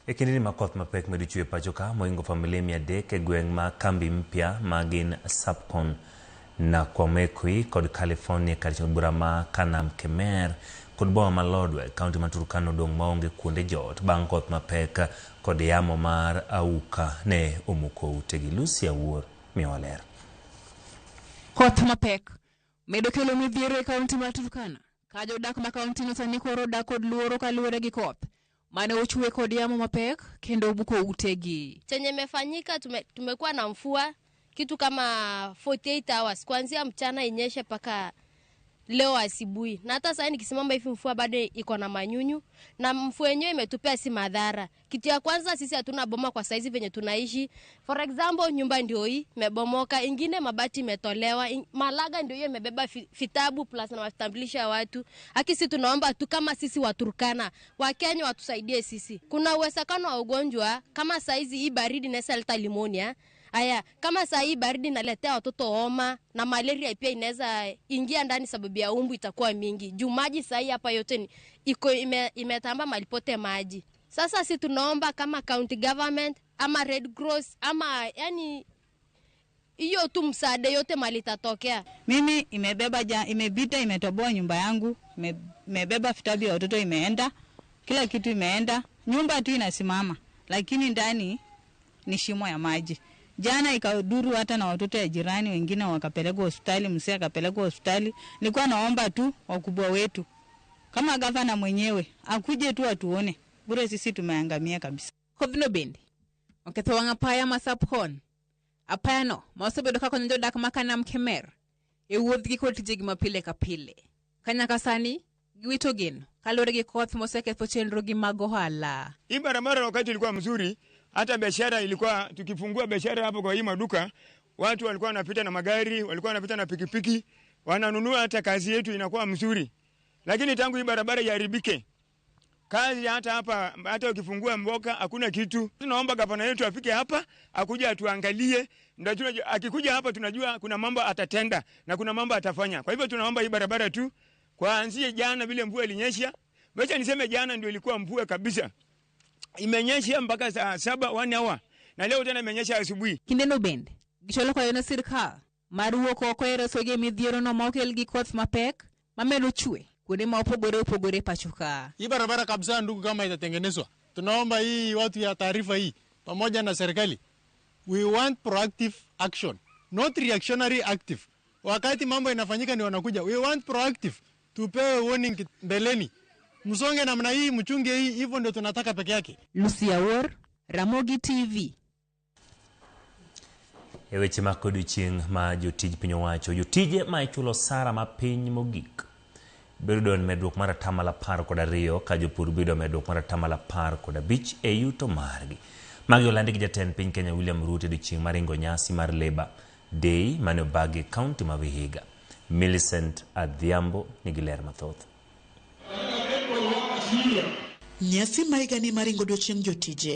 Ekindini makoth mapek medichwe pachoka moingo familia 300 gweng ma kambi mpya magin Sapcon na Kwamekwi kod California karicho burama Kanam Kemer kod boma malodwe kaunti ma Turkana dong maonge kuonde jot bang koth mapek kod yamo mar auka ne omuko utegi. Lucia Wuor miwaler. Koth mapek medo kelo midhiero e kaunti ma Turkana ka jodak ma kaunti no sani koro dak kod luoro kaluwore gi koth mane ochwe kod yamo mapek kendo obuko utegi. Chenye imefanyika tumekuwa na mvua kitu kama 48 hours kuanzia mchana inyeshe paka leo asubuhi. Na hata sasa nikisimama hivi mvua bado iko na manyunyu na mvua yenyewe imetupea si madhara. Kitu ya kwanza sisi hatuna boma kwa saizi venye tunaishi. For example nyumba ndio hii imebomoka, ingine mabati imetolewa, malaga ndio hiyo imebeba vitabu plus na vitambulisho ya watu. Sisi tunaomba tu kama sisi wa Turkana, wa Kenya watusaidie sisi. Kuna uwezekano wa ugonjwa kama saizi hii baridi inaweza leta pneumonia. Aya, kama saa hii baridi inaletea watoto homa na malaria pia inaweza ingia ndani sababu ya umbu itakuwa mingi. Juu maji saa hii hapa yote imetamba malipote maji. Sasa sisi tunaomba kama county government ama Red Cross ama yani hiyo tu msaada yote mali itatokea. Mimi imebita imetoboa nyumba yangu, imebeba vitabu ya watoto imeenda, kila kitu imeenda, nyumba tu inasimama lakini ndani ni shimo ya maji. Jana ikaduru hata na watoto ya jirani wengine wakapelekwa hospitali, mzee akapelekwa hospitali. Nilikuwa naomba tu wakubwa wetu kama gavana mwenyewe akuje tu atuone. Bure sisi tumeangamia kabisa. Kodhno bendi okethowanga paya ma Sapcon apano maosebedo kako njo dak makana mkemer e wuodhgi kod tijegi mapile ka pile. Kanyaka sani giwito geno kalore gi koth moseketho chenro gi mag ohala. Hii barabara wakati ilikuwa mzuri, hata biashara ilikuwa tukifungua biashara hapo kwa hii maduka, watu walikuwa wanapita na magari, walikuwa wanapita na pikipiki, wananunua, hata kazi yetu inakuwa mzuri. Lakini tangu hii barabara iharibike, kazi hata hapa hata ukifungua mboka hakuna kitu. Tunaomba gavana yetu afike hapa, akuje atuangalie, ndio akikuja hapa tunajua kuna mambo atatenda na kuna mambo atafanya. Kwa hivyo tunaomba hii barabara tu kuanzia jana vile mvua ilinyesha. Wacha niseme jana ndio ilikuwa mvua kabisa. Imenyesha mpaka saa 7 1 hour na leo tena imenyesha asubuhi. Kindeno bende gicholo kwa yona sirkal maruo ko eresoge midhiero no mokel gi koth mapek mamelo chwe kuonde ma opogore pachoka. Hii barabara kabisa ndugu kama itatengenezwa, tunaomba hii watu ya taarifa hii pamoja na serikali, we want proactive action, not reactionary active. Wakati mambo inafanyika ni wanakuja, we want proactive, tupewe warning mbeleni. Msonge namna hii, mchunge hii, hivyo ndio tunataka peke yake. Lucia Wuor, Ramogi TV. Eweche makodu ching ma jotij piny owacho jotije ma ichulo sara ma piny mogik bedo medruok mar 12% ka jopur bedo medruok mar 15% e yuto margi. Magi olandi gi jatend piny Kenya William Ruto di ching maringo nyasi mar Labour Day mane obagi kaunti ma Vihiga. Millicent Adhiambo nigi ler mathoth. Nyasi maigani maringo dochieng' jotije